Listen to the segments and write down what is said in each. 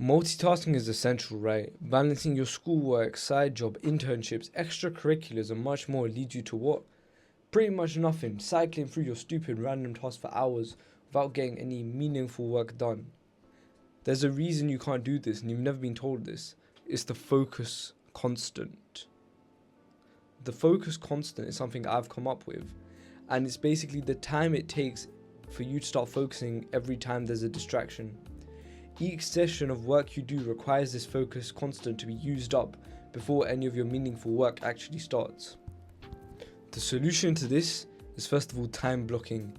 Multitasking is essential, right? Balancing your schoolwork, side job, internships, extracurriculars, and much more leads you to what? Pretty much nothing. Cycling through your stupid random tasks for hours without getting any meaningful work done. There's a reason you can't do this, and you've never been told this. It's the focus constant. The focus constant is something I've come up with, and it's basically the time it takes for you to start focusing every time there's a distraction. Each session of work you do requires this focus constant to be used up before any of your meaningful work actually starts. The solution to this is first of all time blocking.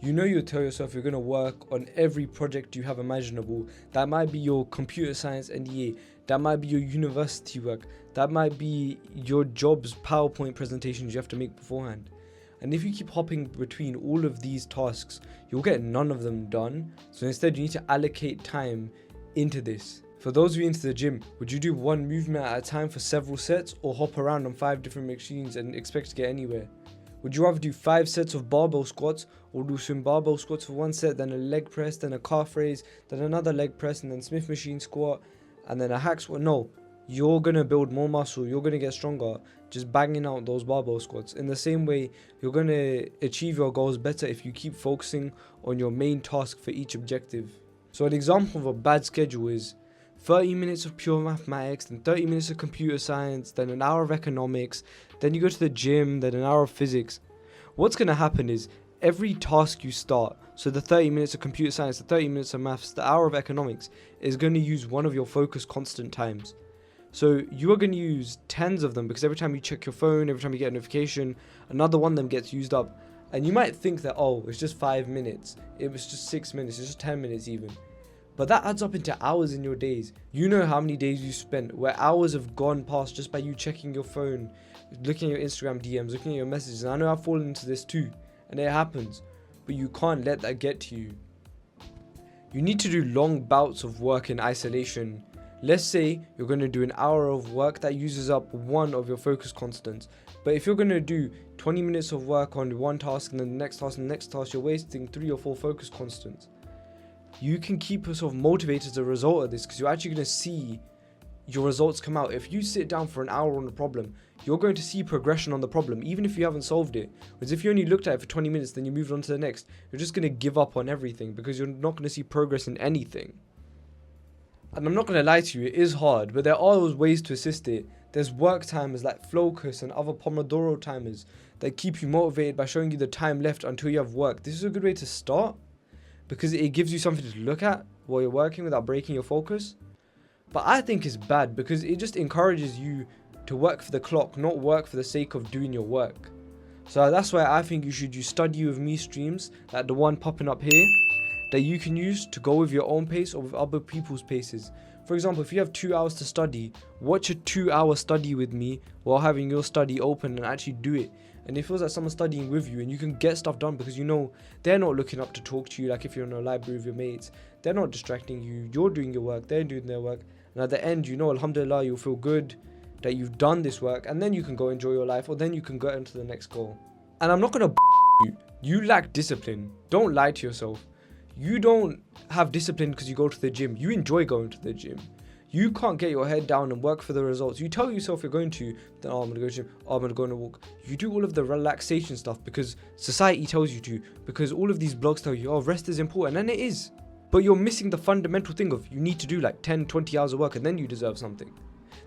You'll tell yourself you're going to work on every project you have imaginable. That might be your computer science NDA, that might be your university work, that might be your job's PowerPoint presentations you have to make beforehand. And if you keep hopping between all of these tasks, you'll get none of them done. So instead, you need to allocate time into this. For those of you into the gym, would you do one movement at a time for several sets, or hop around on 5 different machines and expect to get anywhere? Would you rather do 5 sets of barbell squats, or do some barbell squats for 1 set, then a leg press, then a calf raise, then another leg press, and then Smith machine squat, and then a hack squat? No. You're going to build more muscle, you're going to get stronger just banging out those barbell squats. In the same way, you're going to achieve your goals better if you keep focusing on your main task for each objective. So an example of a bad schedule is 30 minutes of pure mathematics, then 30 minutes of computer science, then an hour of economics, then you go to the gym, then an hour of physics. What's going to happen is every task you start, so the 30 minutes of computer science, the 30 minutes of maths, the hour of economics, is going to use one of your focus constant times. So you are going to use tens of them, because every time you check your phone, every time you get a notification, another one of them gets used up. And you might think that, oh, it's just 5 minutes, it was just 6 minutes, it's just 10 minutes even. But that adds up into hours in your days. You know how many days you spent where hours have gone past just by you checking your phone, looking at your Instagram DMs, looking at your messages. And I know I've fallen into this too, and it happens. But you can't let that get to you. You need to do long bouts of work in isolation. Let's say you're going to do an hour of work that uses up one of your focus constants. But if you're going to do 20 minutes of work on one task and then the next task and the next task, you're wasting 3 or 4 focus constants. You can keep yourself motivated as a result of this, because you're actually going to see your results come out. If you sit down for an hour on a problem, you're going to see progression on the problem, even if you haven't solved it. Whereas if you only looked at it for 20 minutes, then you moved on to the next, you're just going to give up on everything because you're not going to see progress in anything. And I'm not going to lie to you, it is hard, but there are always ways to assist it. There's work timers like Focus and other Pomodoro timers that keep you motivated by showing you the time left until you have work. This is a good way to start, because it gives you something to look at while you're working without breaking your focus. But I think it's bad because it just encourages you to work for the clock, not work for the sake of doing your work. So that's why I think you should use study with me streams, like the one popping up here, that you can use to go with your own pace or with other people's paces. For example, if you have 2 hours to study, watch a 2-hour study with me while having your study open and actually do it. And it feels like someone's studying with you, and you can get stuff done because you know they're not looking up to talk to you like if you're in a library with your mates. They're not distracting you, you're doing your work, they're doing their work. And at the end, alhamdulillah, you'll feel good that you've done this work, and then you can go enjoy your life, or then you can go into the next goal. And I'm not going to you. You lack discipline. Don't lie to yourself. You don't have discipline because you go to the gym. You enjoy going to the gym. You can't get your head down and work for the results. You tell yourself you're going to, then, I'm going to go to the gym, I'm going to go on a walk. You do all of the relaxation stuff because society tells you to, because all of these blogs tell you, rest is important, and it is. But you're missing the fundamental thing of you need to do like 10, 20 hours of work, and then you deserve something.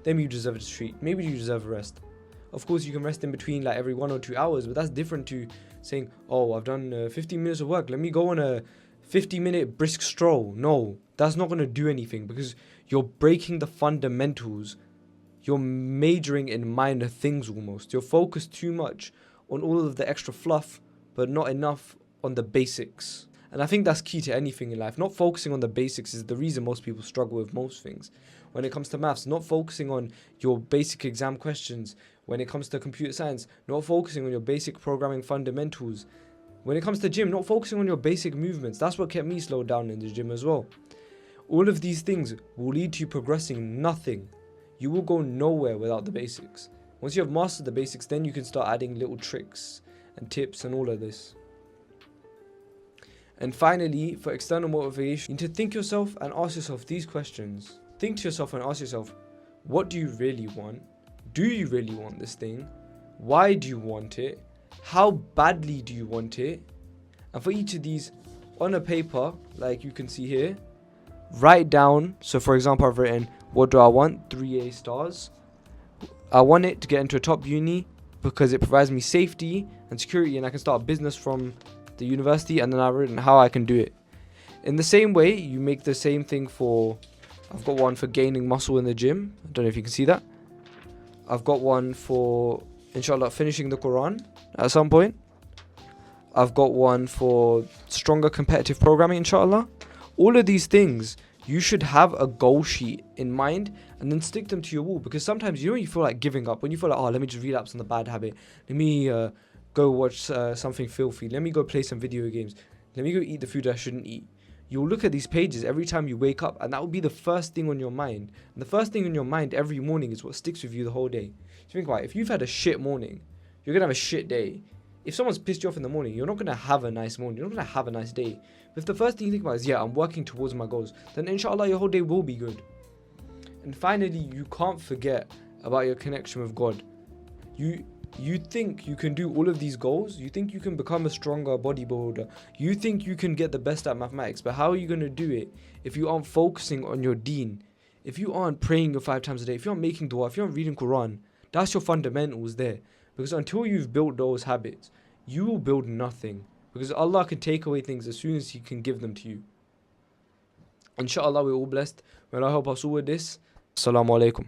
Then you deserve a treat. Maybe you deserve a rest. Of course, you can rest in between like every 1 or 2 hours, but that's different to saying, I've done 15 minutes of work. Let me go on a 50-minute brisk stroll. No, that's not going to do anything because you're breaking the fundamentals. You're majoring in minor things almost. You're focused too much on all of the extra fluff, but not enough on the basics. And I think that's key to anything in life. Not focusing on the basics is the reason most people struggle with most things. When it comes to maths, not focusing on your basic exam questions. When it comes to computer science, not focusing on your basic programming fundamentals. When it comes to gym, not focusing on your basic movements. That's what kept me slowed down in the gym as well. All of these things will lead to you progressing nothing. You will go nowhere without the basics. Once you have mastered the basics, then you can start adding little tricks and tips and all of this. And finally, for external motivation, you need to think yourself and ask yourself these questions. Think to yourself and ask yourself, what do you really want? Do you really want this thing? Why do you want it? How badly do you want it? And for each of these, on a paper, like you can see here, write down. So for example, I've written, what do I want? 3 A stars. I want it to get into a top uni because it provides me safety and security, and I can start a business from the university. And then I've written how I can do it. In the same way, you make the same thing for, I've got one for gaining muscle in the gym. I don't know if you can see that. I've got one for, inshallah, finishing the Quran at some point. I've got one for stronger competitive programming, inshallah. All of these things, you should have a goal sheet in mind and then stick them to your wall. Because sometimes, you feel like giving up. When you feel like, oh, let me just relapse on the bad habit. Let me go watch something filthy. Let me go play some video games. Let me go eat the food I shouldn't eat. You'll look at these pages every time you wake up, and that will be the first thing on your mind. And the first thing on your mind every morning is what sticks with you the whole day. So think about it. If you've had a shit morning, you're going to have a shit day. If someone's pissed you off in the morning, you're not going to have a nice morning. You're not going to have a nice day. But if the first thing you think about is, yeah, I'm working towards my goals, then inshallah your whole day will be good. And finally, you can't forget about your connection with God. You think you can do all of these goals. You think you can become a stronger bodybuilder. You think you can get the best at mathematics. But how are you going to do it if you aren't focusing on your deen? If you aren't praying your 5 times a day, if you aren't making dua, if you aren't reading Quran, that's your fundamentals there. Because until you've built those habits, you will build nothing. Because Allah can take away things as soon as He can give them to you. Inshallah, we're all blessed. Well, I hope I saw with this. Assalamu alaikum.